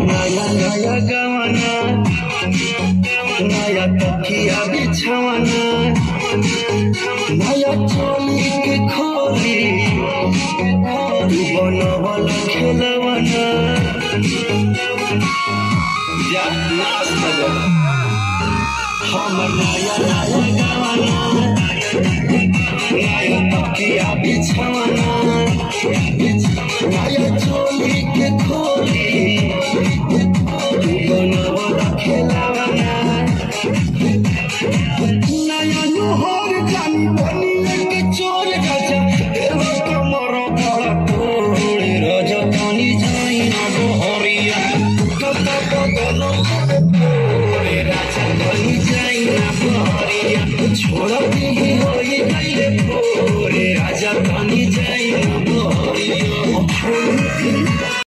नया नया गवाना नया तकिया बिछावाना नया चोली के खोली बनवल खेलवाना हमर नया नया गवाना नया तकिया बिछावाना नया चोली के